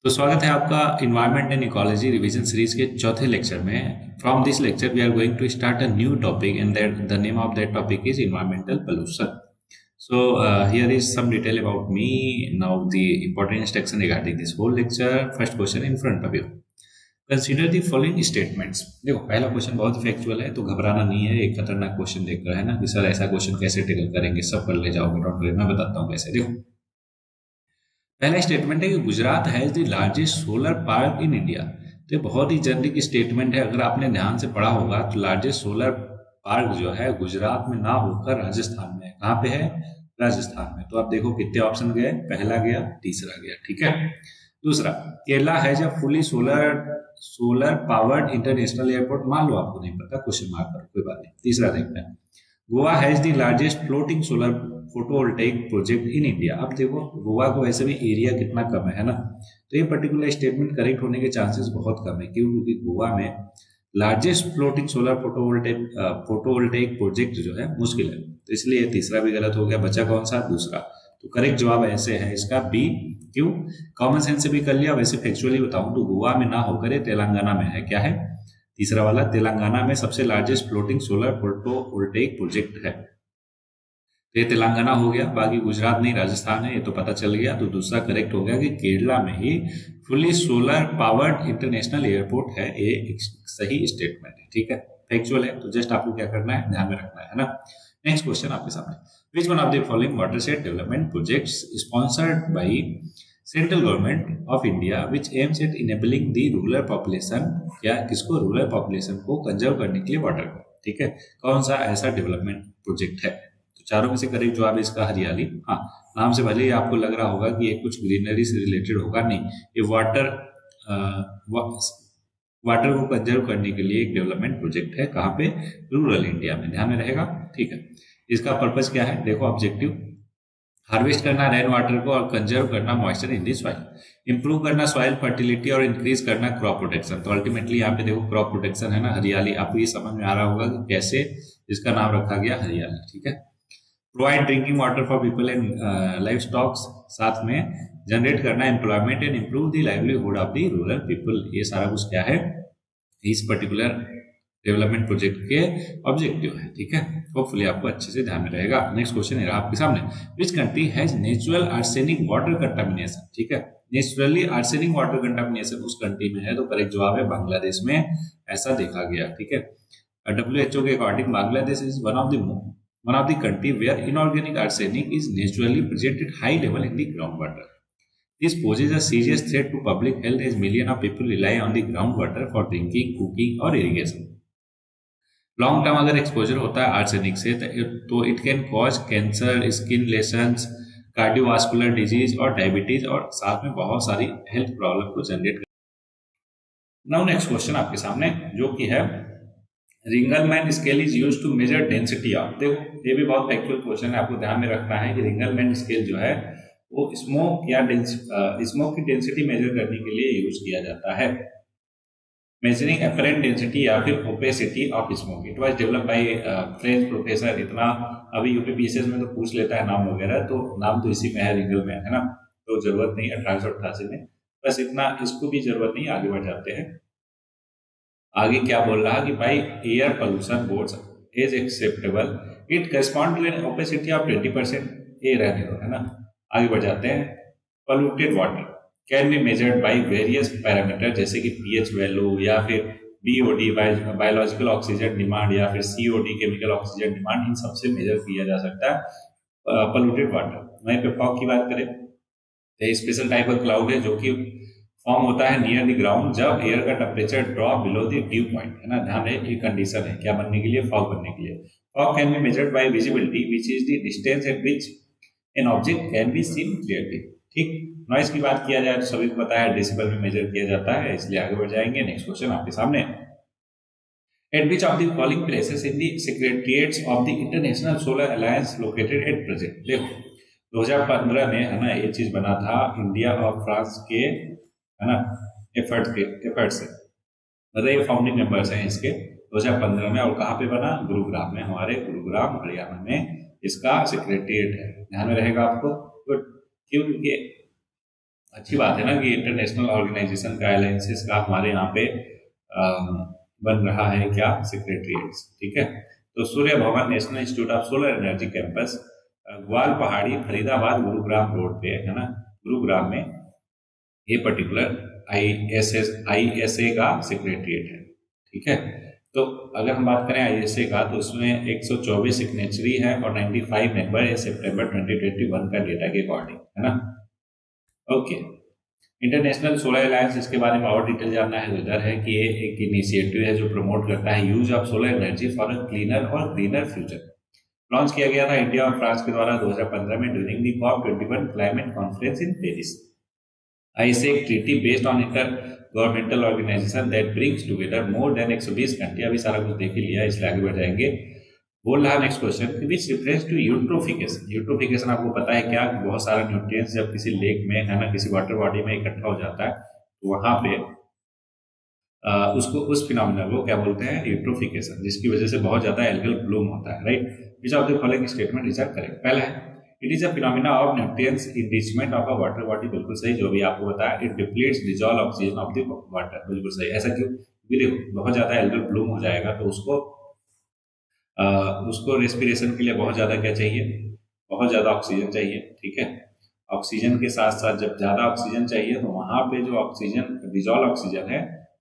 तो स्वागत है आपका environment and ecology revision series के चौथे लेक्चर में। From this lecture we are going to start a new topic and that the name of that topic is environmental pollution. So here is some detail about me. Now the important instruction regarding this whole lecture. First question in front of you. Consider the following statements. देखो पहला question बहुत factual है, तो घबराना नहीं है। एक खतरनाक क्वेश्चन देख रहा है ना कि सर ऐसा क्वेश्चन कैसे टेकल करेंगे, सब कर ले जाओगे, डोंट वरी, मैं बताता हूँ कैसे। देखो पहला स्टेटमेंट है कि Gujarat has the largest solar park in India. तो ये बहुत ही जनरिक स्टेटमेंट है। अगर आपने ध्यान से पढ़ा होगा तो लार्जेस्ट सोलर पार्क जो है गुजरात में ना होकर राजस्थान में है। कहाँ पे है? राजस्थान में। तो आप देखो कितने ऑप्शन गए, पहला गया, तीसरा गया, ठीक है। दूसरा, Kerala has a fully solar solar powered international airport. मान लो आपको नहीं पता, क्वेश्चन मार्क करो, कोई बात नहीं। तीसरा देखते हैं, Goa has the largest floating solar photovoltaic project in India. अब देखो गोवा को वैसे भी एरिया कितना कम है ना, तो ये पर्टिकुलर स्टेटमेंट करेक्ट होने के चांसेस बहुत कम है। क्यों? क्योंकि गोवा में largest floating solar photovoltaic project जो है मुश्किल है, तो इसलिए तीसरा भी गलत हो गया। बचा कौन सा? दूसरा। तो करेक्ट जवाब ऐसे है इसका बी। क्यों? कॉमन सेंस से भी कर लिया, वैसे फैक्चुअली बताऊं तो गोवा में ना होकर ये तेलंगाना में है। क्या है? तीसरा वाला तेलंगाना में सबसे largest floating solar photovoltaic project है। तो ये तेलंगाना हो गया, बाकी गुजरात नहीं राजस्थान है, ये तो पता चल गया। तो दूसरा करेक्ट हो गया कि केरला में ही fully solar powered international airport है। ये एक सही स्टेटमेंट है, ठीक है, फैक्चुअल है। तो जस्ट आपको क्या करना है, ध्यान में रखना है ना। नेक्स्ट क्वेश्चन आपके सामने, which one of the following watershed development projects sponsored by central government of India which aims at enabling the rural population. क्या किसको? रूरल पॉपुलेशन को कंजर्व करने के लिए वाटर को, ठीक है। कौन सा ऐसा डेवलपमेंट प्रोजेक्ट है? तो चारों में से करेक्ट जवाब इसका हरियाली। हाँ, नाम से भले ही आपको लग रहा होगा कि ये कुछ ग्रीनरी से रिलेटेड होगा, नहीं, ये वाटर को कंजर्व करने के लिए एक डेवलपमेंट प्रोजेक्ट है। कहाँ पे? रूरल इंडिया में, ध्यान में रहेगा, ठीक है। इसका पर्पज क्या है? देखो ऑब्जेक्टिव, हार्वेस्ट करना रेन वाटर को और कंजर्व करना moisture in the soil, improve करना सॉइल फर्टिलिटी और इंक्रीज करना क्रॉप प्रोटेक्शन। तो अल्टीमेटली यहाँ पे देखो क्रॉप प्रोटेक्शन है ना, हरियाली। आपको ये समझ में आ रहा होगा कि कैसे इसका नाम रखा गया हरियाली, ठीक है। Provide drinking water for people and life stocks, साथ में जनरेट करना employment and improve the livelihood of the rural people. ये सारा कुछ क्या है? इस पर्टिकुलर डेवलपमेंट प्रोजेक्ट के ऑब्जेक्टिव है, ठीक है। होपफुली आपको अच्छे से ध्यान में रहेगा। नेक्स्ट क्वेश्चन है आपके सामने, which country has natural arsenic water contamination, ठीक है। नेचुरली आर्सेनिक वाटर कंटामिनेशन उस कंट्री में है, तो करेक्ट जवाब है बांग्लादेश में ऐसा देखा गया, ठीक है। WHO के according Bangladesh is one of the country where inorganic arsenic is naturally present at high level in the groundwater. This poses a serious threat to public health as millions of people rely on the groundwater for drinking, cooking और irrigation. Long term अगर exposure होता है arsenic से तो it can cause cancer, skin lesions, cardiovascular disease और diabetes, और साथ में बहुत सारी हेल्थ प्रॉब्लम को जनरेट कर। नाउ नेक्स्ट क्वेश्चन आपके सामने जो कि है Ringelmann scale is used to measure density of. देखो ये भी बहुत फैक्चुअल क्वेश्चन है, आपको ध्यान में रखना है कि रिंगलमैन स्केल जो है वो स्मोक या स्मोक की डेंसिटी मेजर करने के लिए यूज किया जाता है। मेजरिंग अपरेंट डेंसिटी या फिर opacity of smoke. It was develop by French professor. इतना अभी यूपीपीएससी में तो पूछ लेता है नाम वगैरह, तो नाम तो इसी में है, रिंगलमैन, है ना, तो जरूरत नहीं 1888 में, बस इतना, इसको भी जरूरत नहीं। आगे बढ़ जाते हैं। आगे क्या बोल रहा कि भाई air pollution boards is acceptable, it correspond to an opacity of 20%। ये रहने दो, है ना। आगे बढ़ जाते हैं। Polluted water can be measured by various parameter, जैसे कि पीएच वैल्यू या फिर बीओडी बायोलॉजिकल ऑक्सीजन डिमांड या फिर सीओडी केमिकल ऑक्सीजन डिमांड, इन सबसे मेजर किया जा सकता है पोल्यूटेड वाटर। वहीं पे फॉग की बात करें तो स्पेशल टाइप ऑफ क्लाउड है जो कि फॉर्म होता है नियर द ग्राउंड जब एयर का temperature drop below the due point, है ना। ध्यान रहे ये कंडीशन है क्या बनने के लिए? फॉग बनने के लिए। Fog can be measured by visibility which is the distance at which an object can be seen clearly, ठीक। नॉइज की बात किया जाए तो सभी को पता है डेसिबल में मेजर किया जाता है, इसलिए आगे बढ़ जाएंगे। नेक्स्ट क्वेश्चन आपके सामने, at which of the following places in the secretariats of the international solar alliance located at present. देखो 2015 में, है ना, ये चीज बना था इंडिया और फ्रांस के, है ना, एफर्ट से, मतलब ये फाउंडिंग मेंबर्स हैं इसके 2015 में। और कहाँ पे बना? गुरुग्राम में, हमारे गुरुग्राम हरियाणा में इसका सेक्रेटरिएट है। ध्यान में रहेगा आपको, गुड। क्यों? क्योंकि अच्छी बात है ना कि इंटरनेशनल ऑर्गेनाइजेशन का अलायंसेस का हमारे यहाँ पे बन रहा है क्या सेक्रेटरीट। ठीक है, तो सूर्य भवन national institute of solar energy campus ग्वाल पहाड़ी फरीदाबाद गुरुग्राम रोड पे है ना, गुरुग्राम में ये पर्टिकुलर आईएसए का सेक्रेटरीट है। ठीक है, तो अगर हम बात करें आईएसए का तो उसमें 124 सिग्नेचरी है और 95 मेंबर है सितंबर 2021 का डेटा के अकॉर्डिंग, है ना। ओके, इंटरनेशनल सोलर अलायंस, इसके बारे में और डिटेल जानना है तो इधर है कि ये एक इनिशिएटिव है जो प्रमोट करता है use of solar energy for a cleaner और ग्रीनर फ्यूचर। लॉन्च किया गया था इंडिया और फ्रांस के द्वारा 2015 में during the COP21 climate conference in Paris. ISA एक treaty based on intergovernmental organisation that brings together more than 120 country. अभी सारा कुछ देख ही लिया, इसलिए आगे बढ़ जाएंगे। बोल रहा next question, which reference to eutrophication. Eutrophication आपको पता है क्या, बहुत सारा न्यूट्रिएंट्स जब किसी लेक में है ना, किसी वाटर बॉडी में इकट्ठा हो जाता है तो वहां पे उसको उस फिनोमिना को क्या बोलते हैं, यूट्रोफिकेशन, जिसकी वजह से बहुत ज्यादा एल्गल ब्लूम होता है, right. Which of the following statement is correct. पहला है it is a phenomena of nutrients enrichment of a water body, बिल्कुल सही, जो भी आपको बताया। It depletes dissolve oxygen of the water, बिल्कुल सही। ऐसा क्यों, क्योंकि देखो बहुत ज्यादा एल्गल ब्लूम हो जाएगा तो उसको रेस्पिरेशन के लिए बहुत ज्यादा क्या चाहिए, बहुत ज्यादा ऑक्सीजन चाहिए। ठीक है, ऑक्सीजन के साथ साथ जब ज्यादा ऑक्सीजन चाहिए तो वहां पे जो ऑक्सीजन डिजॉल्व ऑक्सीजन है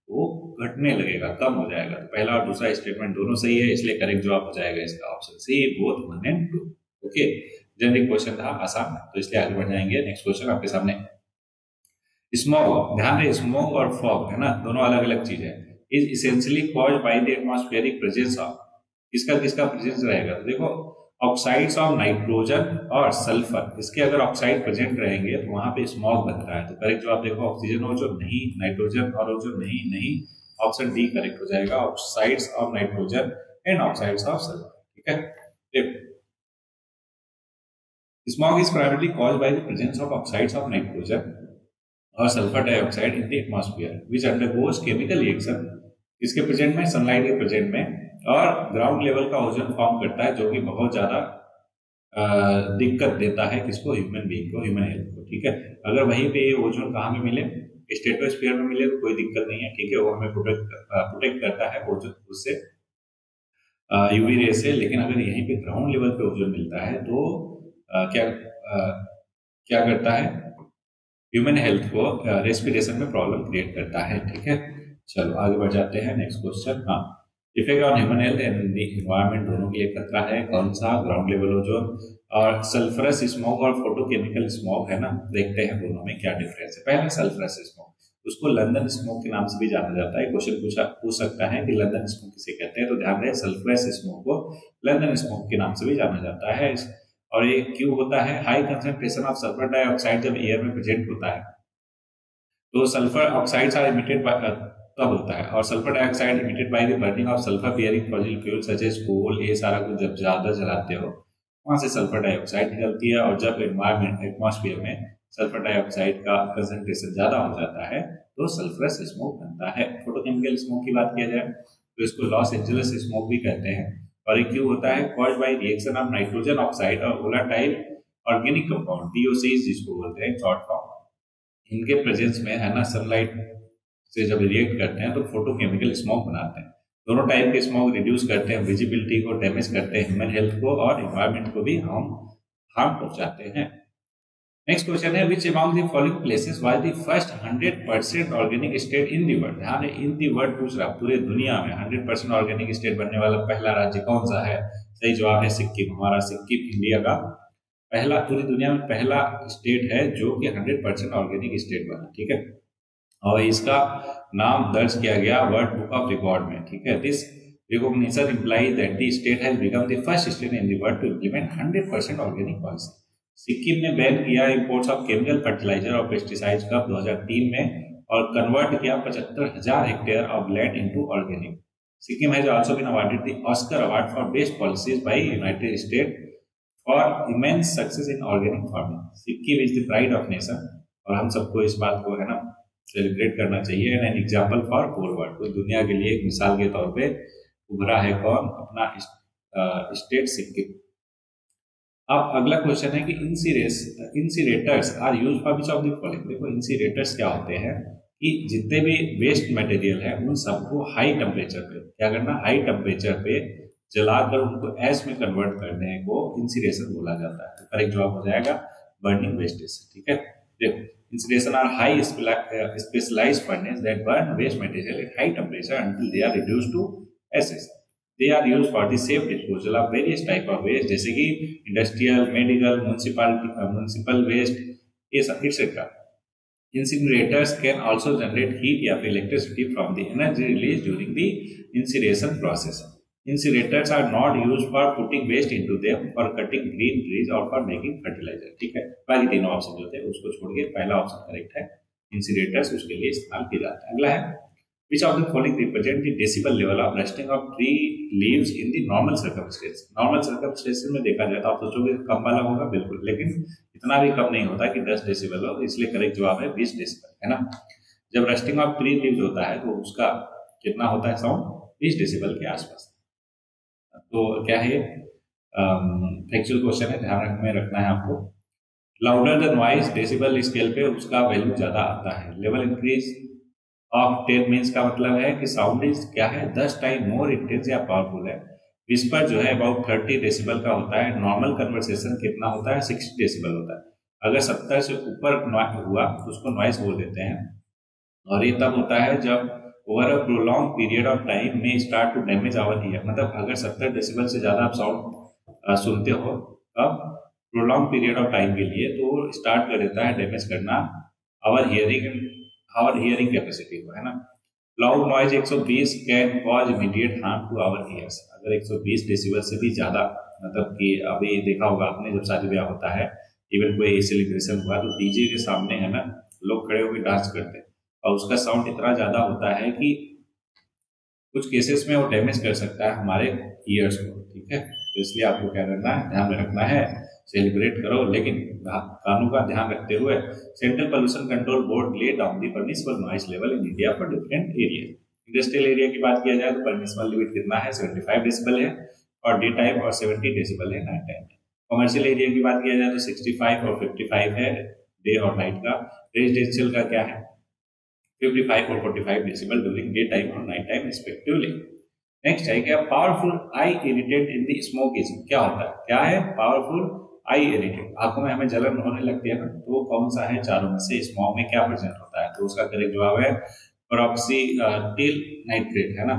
वो घटने लगेगा, कम हो जाएगा। तो पहला और दूसरा स्टेटमेंट दोनों सही है, इसलिए करेक्ट जवाब हो जाएगा इसका option C, both 1 and 2। Okay, generic question था, आसान, तो इसलिए आगे बढ़ जाएंगे। नेक्स्ट क्वेश्चन आपके सामने, स्मॉग, ध्यान रहे स्मॉग और फॉग है ना, दोनों अलग अलग चीज है। Is essentially caused by the atmospheric presence of, किसका किसका प्रेजेंस रहेगा, तो देखो ऑक्साइड्स ऑफ नाइट्रोजन और सल्फर, इसके अगर ऑक्साइड प्रेजेंट रहेंगे तो वहां पे स्मॉग बनता है। तो करेक्ट जवाब देखो ऑक्सीजन ओजोन नहीं, नाइट्रोजन और ओजोन नहीं, नहीं, ऑप्शन डी करेक्ट हो जाएगा, oxides of nitrogen and oxides of sulphur. ठीक है, देखो smog is primarily caused by the presence of oxides of nitrogen और sulphur dioxide in the atmosphere which undergoes chemical reaction, इसके present में, sunlight के present में, और ग्राउंड लेवल का ओजोन फॉर्म करता है जो कि बहुत ज्यादा दिक्कत देता है किसको, ह्यूमन बीइंग को, ह्यूमन हेल्थ को। ठीक है, अगर वहीं पे ये ओजोन कहाँ में मिले, स्ट्रेटोस्फीयर में मिले तो कोई दिक्कत नहीं है। ठीक है, वो हमें प्रोटेक्ट करता है ओजोन उससे, यूवी रे से। लेकिन अगर यहीं पे ग्राउंड लेवल पे ओजोन मिलता है तो क्या करता है, ह्यूमन हेल्थ को रेस्पिरेशन में प्रॉब्लम क्रिएट करता है। ठीक है, चलो आगे बढ़ जाते हैं। नेक्स्ट क्वेश्चन, हाँ, effect on human health and the environment दोनों के लिए खतरा है, कौन सा, ग्राउंड लेवल ओजोन और सल्फरस स्मोक और फोटोकेमिकल स्मोक है ना। देखते हैं दोनों में क्या डिफरेंस है। पहले सल्फरस स्मोक, उसको लंदन स्मोक के नाम से भी जाना जाता है। क्वेश्चन पूछ सकता है कि लंदन स्मोक किसे कहते हैं, तो ध्यान रहे सल्फरस स्मोक को लंदन स्मोक के नाम से भी जाना जाता है। और ये क्यों होता है, high concentration of sulphur dioxide जब एयर में प्रेजेंट होता है तो sulphur oxides are emitted by, तब होता है, और sulphur dioxide emitted by the burning of sulphur bearing fossil fuel such as coal, ये सारा कुछ जब ज्यादा जलाते हो वहां से सल्फर डाइऑक्साइड निकलती है। और जब एनवायरमेंट एटमॉस्फेयर में सल्फर डाइऑक्साइड का कंसंट्रेशन ज्यादा हो जाता है तो सल्फरस स्मोक बनता है। फोटोकेमिकल स्मोक की बात किया जाए तो इसको लॉस एंजल्स स्मोक भी कहते हैं। और ये क्यों होता है, caused by reaction of nitrogen oxide और वोलेटाइल ऑर्गेनिक कंपाउंड, DOCs जिसको बोलते हैं शॉर्ट फॉर्म, इनके प्रेजेंस में है ना, सनलाइट से जब रिएक्ट करते हैं तो फोटोकेमिकल स्मोक बनाते हैं। दोनों टाइप के स्मोक रिड्यूस करते हैं विजिबिलिटी को, डैमेज करते हैं ह्यूमन हेल्थ को और एनवायरमेंट को भी हार्म पहुंचाते हैं। नेक्स्ट क्वेश्चन है, which among the following places was the first 100% organic state in the world. ध्यान इन द वर्ल्ड पूछ रहा, पूरे दुनिया में 100% ऑर्गेनिक स्टेट बनने वाला पहला राज्य कौन सा है। सही जवाब है सिक्किम, हमारा सिक्किम इंडिया का पहला, पूरी दुनिया में पहला स्टेट है जो कि 100% ऑर्गेनिक स्टेट बना। ठीक है, और इसका नाम दर्ज किया गया वर्ल्ड बुक ऑफ रिकॉर्ड में। ठीक है, this recognition implies that the state has become the first state in the world to implement 100% organic policy. Sikkim ने बैन किया इंपोर्ट्स ऑफ केमिकल फर्टिलाइजर और पेस्टिसाइड्स का 2003 में और कन्वर्ट किया 75,000 hectare of land into organic. Sikkim has also been awarded the Oscar award for best policies by United State for immense success in organic farming. Sikkim is the pride of nation, और हम सबको इस बात को है ना सेलिब्रेट करना चाहिए। And an example for whole world, तो दुनिया के लिए एक मिसाल के तौर पे उभरा है कौन, अपना स्टेट सिक्किम। अब अगला क्वेश्चन है कि incinerators are use for which of the following. देखो इंसिरेटर्स क्या होते हैं कि जितने भी वेस्ट मटेरियल है उन सबको हाई टेम्परेचर पे क्या करना, हाई टेम्परेचर पे जलाकर उनको ऐश में कन्वर्ट करने को इंसिनेरेशन बोला जाता है। तो करेक्ट जवाब हो जाएगा बर्निंग वेस्टेज। ठीक है, देखो incineration are high specialised furnace that burn waste material at high temperature until they are reduced to ashes. They are use for the safe disposal of various type of waste, जैसे कि industrial, medical, municipal waste, ये सब etcetera. Incinerators can also generate heat या फिर electricity from the energy released during the incineration process. Incinerators are not used for putting waste into them, for cutting green trees or for making fertilizer. ठीक है, बाकी तीनों option जो थे उसको छोड़ के पहला ऑप्शन करेक्ट है, इंसिनेटर्स उसके लिए इस्तेमाल किया जाता है। अगला है which of the following represent the decibel level of rusting of tree leaves in the normal circumstances। Normal circumstances में देखा जाए तो आप सोचोगे कम वाला होगा, बिल्कुल, लेकिन इतना भी कम नहीं होता कि 10 डेसिबल हो, इसलिए करेक्ट जवाब है 20 डेसिबल, है ना। जब रस्टिंग ऑफ ट्री लीव्स होता है तो उसका कितना होता है साउंड, 20 डेसिबल के आसपास। तो क्या है, फैक्चुअल क्वेश्चन है, ध्यान में रखना है आपको। Louder the noise decibel scale पे उसका वैल्यू ज्यादा आता है। लेवल इंक्रीज ऑफ 10 मीन्स का मतलब है कि साउंड इज क्या है, 10 टाइम मोर इंटेंस या पावरफुल है। विस्पर जो है अबाउट 30 डेसिबल का होता है। नॉर्मल कन्वर्सेशन कितना होता है, 60 डेसिबल होता है। अगर 70 से ऊपर हुआ तो उसको नॉइस बोल देते हैं, और ये तब होता है जब over a prolong period of time में start to damage our ear. मतलब अगर 70 डेसिबल से ज़्यादा आप साउंड सुनते हो अब प्रोलॉन्ग पीरियड ऑफ टाइम के लिए, तो स्टार्ट कर देता है डैमेज करना आवर हियरिंग कैपेसिटी को, है ना। Loud noise 120 can cause immediate harm to our ears. अगर 120 डेसिबल से भी ज़्यादा, मतलब कि अभी देखा होगा आपने जब शादी ब्याह होता है, इवन कोई सेलिब्रेशन हुआ तो डीजे के सामने, है ना, लोग खड़े होकर डांस करते हैं और उसका साउंड इतना ज़्यादा होता है कि कुछ केसेस में वो डैमेज कर सकता है हमारे ईयर्स को। ठीक है, तो इसलिए आपको क्या करना है, ध्यान में रखना है, सेलिब्रेट करो लेकिन कानून का ध्यान रखते हुए। Central pollution control board lay down the permissible noise level in India for different area. Industrial area की बात किया जाए तो परमिसिबल लिमिट कितना है, 75 डेसिबल है और डे टाइम, और 70 डेसिबल है नाइट टाइम। कमर्शियल एरिया की बात किया जाए तो 65 और 55 है डे और नाइट का। रेजिडेंशियल का क्या है, 55 और 45 डेसिबल ड्यूरिंग डे टाइम और नाइट टाइम रिस्पेक्टिवली। नेक्स्ट है क्या, powerful I irritate in the smoke is. क्या होता है, क्या है पावरफुल आई इरिटेट, आंखों में हमें जलन होने लगती है ना, तो वो कौन सा है चारों में से, स्मोक में क्या प्रेजेंट होता है। तो उसका करेक्ट जवाब है पेरोक्सीटिल नाइट्रेट, है ना।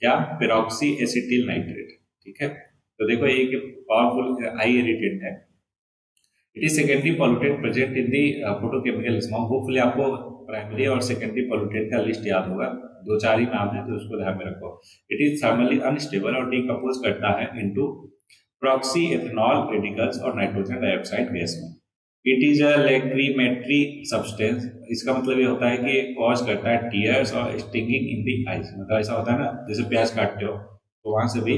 क्या, पेरोक्सी एसिटिल नाइट्रेट। ठीक है, तो देखो एक पावरफुल आई इरिटेट है। It is secondary pollutant present in the photochemical smoke. Hopefully आपको प्राइमरी और सेकेंडरी पॉल्यूटेंट का लिस्ट याद होगा, दो चार ही नाम है तो उसको ध्यान में रखो। इट इज थर्मली अनस्टेबल और डिकम्पोज करता है इनटू प्रॉक्सी एथेनॉल रेडिकल्स और नाइट्रोजन डाइऑक्साइड गैस में। It is a lachrymatory substance. इसका मतलब ये होता है कि कॉज करता है टीयर्स और स्टिंगिंग इन दी आईज। मतलब ऐसा होता है ना, जैसे प्याज काटते हो तो वहां से भी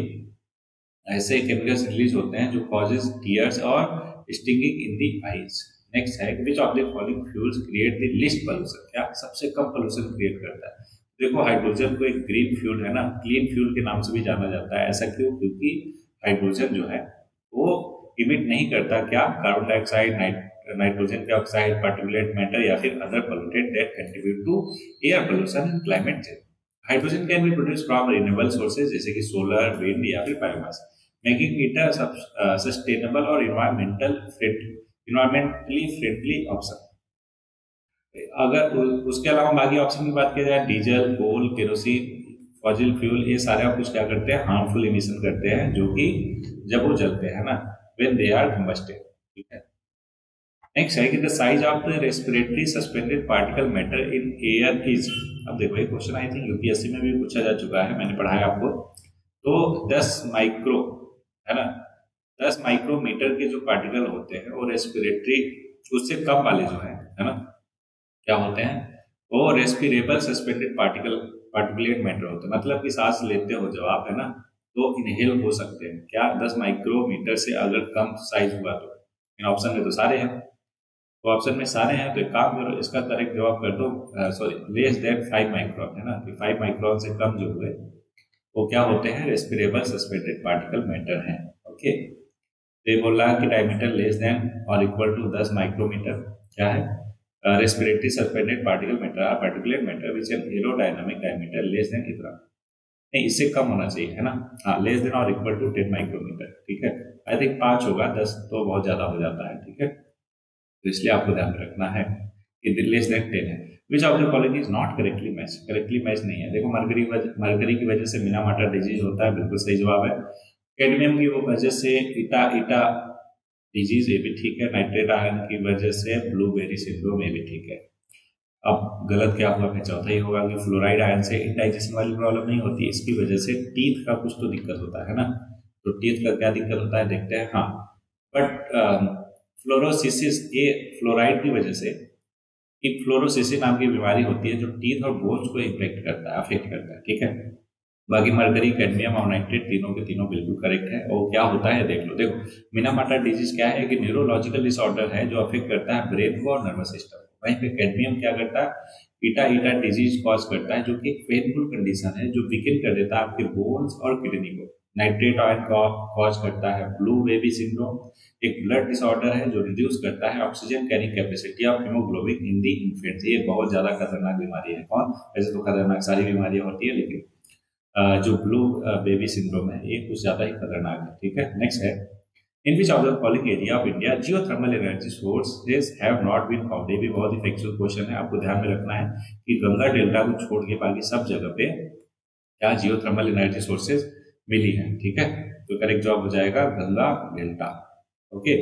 ऐसे केमिकल्स रिलीज होते हैं जो कॉजेज टीयर्स और stinging in the eyes. Next है which of the following fuels create the least pollution. क्या सबसे कम पोल्यूशन क्रिएट करता है। देखो हाइड्रोजन को एक ग्रीन फ्यूल, है ना, क्लीन फ्यूल के नाम से भी जाना जाता है। ऐसा क्यों, क्योंकि हाइड्रोजन जो है वो इमिट नहीं करता क्या, कार्बन डाइऑक्साइड, नाइट्रोजन के ऑक्साइड, पार्टिकुलेट मैटर या फिर other pollutant that contribute to air pollution and climate change. Hydrogen can be produce from renewable sources जैसे कि सोलर, विंड या फिर biomass, making it a sustainable और इन्वायरमेंटली फ्रेंडली ऑप्शन। अगर उसके अलावा बाकी ऑप्शन की बात किया जाए, diesel, coal, kerosene, fossil fuel, ये सारे कुछ क्या करते हैं, हार्मफुल इमिशन करते हैं, जो कि जब वो जलते हैं ना, व्हेन दे आर कंबस्टेड। ठीक है, नेक्स्ट है कि the size of the respiratory suspended particle matter in air is. अब देखो ये क्वेश्चन आई थिंक यूपीएससी में भी पूछा जा चुका है, मैंने पढ़ाया आपको। तो 10 माइक्रो, है ना, 10 माइक्रोमीटर के जो पार्टिकल होते हैं वो रेस्पिरेटरी, उससे कम वाले जो है ना, क्या होते हैं, वो रेस्पिरेबल सस्पेंडेड पार्टिकुलेट मैटर होते हैं। मतलब कि सांस लेते हो जब आप, है ना, तो इनहेल हो सकते हैं। क्या 10 माइक्रोमीटर से अगर कम साइज हुआ तो। इन ऑप्शन में तो सारे हैं, तो ऑप्शन में सारे हैं, तो एक काम करो, इसका करेक्ट जवाब कर दो, सॉरी, लेस देन 5 माइक्रोन, है ना, कि 5 माइक्रोन से कम जो हुए वो क्या होते हैं, रेस्पिरेबल सस्पेंडेड पार्टिकल मैटर हैं। ओके, तो ये बोल रहा है कि डायमीटर लेस देन और इक्वल टू 10 माइक्रोमीटर क्या है respiratory suspended particle matter are particulate matter which an aerodynamic diameter less than इतना, नहीं इससे कम होना चाहिए है ना, हाँ लेस देन और इक्वल टू 10 माइक्रोमीटर, ठीक है। आई थिंक 5 होगा, 10 तो बहुत ज्यादा हो जाता है, ठीक है। तो इसलिए आपको ध्यान में रखना है कि लेस देन 10 है। Which of the following is not correctly match, correctly match नहीं है। देखो मरकरी की वजह से मीना डिजीज होता है, बिल्कुल सही जवाब है। कैडमियम की वजह से इटा इटा डिजीज, ये भी ठीक है। नाइट्रेट आयन की वजह से ब्लूबेरी सिंड्रोम, ये भी ठीक है। अब गलत क्या होगा, फिर चौथा ही होगा कि फ्लोराइड आयन से इंडाइजेशन वाली प्रॉब्लम नहीं होती, इसकी वजह से टीथ का कुछ तो दिक्कत होता है ना। तो टीथ का क्या दिक्कत होता है देखते हैं। हाँ, बट फ्लोरोसिसिस ये फ्लोराइड की वजह से, एक फ्लोरोसिसिस नाम की बीमारी होती है जो टीथ और बोन्स को इम्पेक्ट करता है, अफेक्ट करता है, ठीक है। बाकी मरकरी, कैडमियम और नाइट्रेट तीनों के तीनों बिल्कुल करेक्ट है। और क्या होता है देख लो, देखो मीना डिजीज क्या है कि न्यूरोलॉजिकल डिसऑर्डर है जो अफेक्ट करता है ब्रेन को और नर्वस सिस्टम को। वहीं पे कैडमियम क्या करता है, ईटा ईटा डिजीज कॉज करता है जो कि एक पेनफुल कंडीशन है जो वीकन कर देता है आपके बोन्स और किडनी को। नाइट्रेट आयन कॉज करता है ब्लू बेबी सिंड्रोम, एक ब्लड डिसऑर्डर है जो रिड्यूस करता है oxygen carrying capacity of haemoglobin in the infants. ये बहुत ज्यादा खतरनाक बीमारी है। कौन, वैसे तो खतरनाक सारी बीमारियां होती है, लेकिन जो ब्लू बेबी सिंड्रोम है ये कुछ ज्यादा ही खतरनाक है, ठीक है। नेक्स्ट है, in which of the following area of India geothermal energy sources have not been found. ये भी बहुत ही फैक्चुअल क्वेश्चन है, आपको ध्यान में रखना है कि गंगा डेल्टा को छोड़ के बाकी सब जगह पे क्या जियोथर्मल एनर्जी सोर्सेज मिली है, ठीक है। तो करेक्ट जवाब हो जाएगा गंगा डेल्टा। ओके,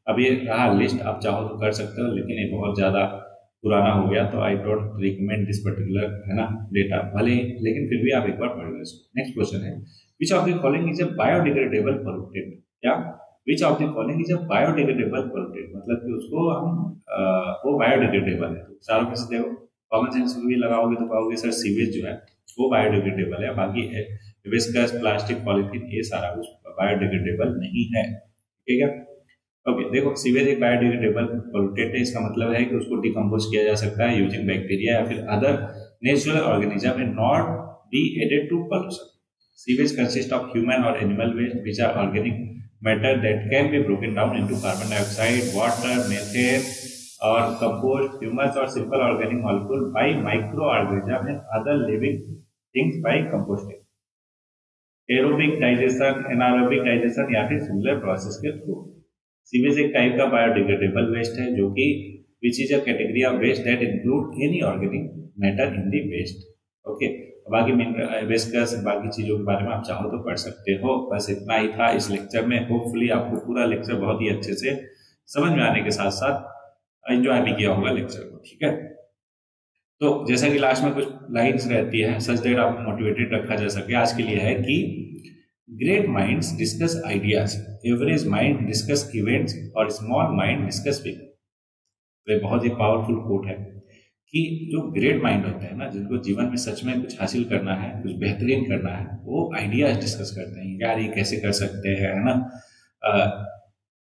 अब ये रहा लिस्ट, आप चाहो तो कर सकते हो, लेकिन ये बहुत ज्यादा पुराना हो गया तो I don't recommend this particular, है ना, डेटा भले, लेकिन फिर भी आप एक बार पढ़ लो इसको। नेक्स्ट क्वेश्चन है, which of the following is a biodegradable pollutant. क्या, which of the following is a biodegradable pollutant, मतलब कि उसको हम वो बायोडिग्रेडेबल है। तो चारों में से देखो, कॉमन सेंस भी लगाओगे तो कहोगे सर सीवेज जो है वो बायोडिग्रेडेबल है, बाकी विस्कस, प्लास्टिक, पॉलीथीन ये सारा कुछ बायोडिग्रेडेबल नहीं है, ठीक है। ओके, देखो सीवेज एक बायोडिग्रेडेबल पोल्यूटेंट है, इसका मतलब है कि उसको डिकम्पोज किया जा सकता है यूजिंग बैक्टीरिया या फिर other natural organism and not be added to pollution. Sewage consist of human और animal waste which are organic matter that can be broken down into carbon dioxide, water, methane और compost, humus और simple organic molecule by micro organism and other living things by composting, aerobic digestion, anaerobic digestion या फिर similar process के through. Sewage एक type का biodegradable waste है जो कि which is a category of waste that include any organic matter in the waste. Okay, बाकी वेस्कस बाकी चीजों के बारे में आप चाहो तो पढ़ सकते हो। बस इतना ही था इस लेक्चर में। होपफुली आपको पूरा लेक्चर बहुत ही अच्छे से समझ में आने के साथ साथ एंजॉय भी किया होगा लेक्चर को, ठीक है। तो जैसा कि लास्ट में कुछ लाइंस रहती है सच दैट आपको मोटिवेटेड रखा जा सके, आज के लिए है कि great minds discuss ideas, average mind discuss events और स्मॉल माइंड डिस्कस पीपल। तो ये बहुत ही पावरफुल कोट है कि जो ग्रेट माइंड होते हैं ना, जिनको जीवन में सच में कुछ हासिल करना है, कुछ बेहतरीन करना है, वो आइडियाज डिस्कस करते हैं, यार ये कैसे कर सकते हैं, है ना।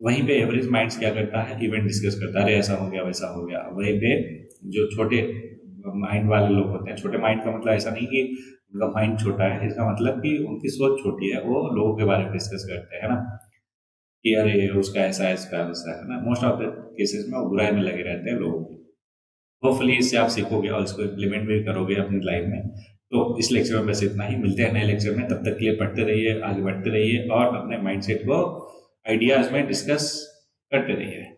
वहीं पे एवरेज माइंड्स क्या करता है, इवेंट डिस्कस करता है, अरे ऐसा हो गया वैसा हो गया। वहीं पे जो छोटे माइंड वाले लोग होते हैं, छोटे माइंड का मतलब ऐसा नहीं कि उनका माइंड छोटा है, इसका मतलब कि उनकी सोच छोटी है, वो लोगों के बारे में डिस्कस करते हैं, है ना, कि अरे उसका ऐसा है, इसका वैसा है ना। मोस्ट ऑफ द केसेस में वो बुराई में लगे रहते हैं लोगों की। होपफुली इससे आप सीखोगे और इसको इम्प्लीमेंट भी करोगे अपनी लाइफ में। तो इस लेक्चर में बस इतना ही, मिलते हैं नए लेक्चर में, तब तक के लिए पढ़ते रहिए, आगे बढ़ते रहिए और अपने माइंडसेट को आइडियाज में डिस्कस करते रहिए।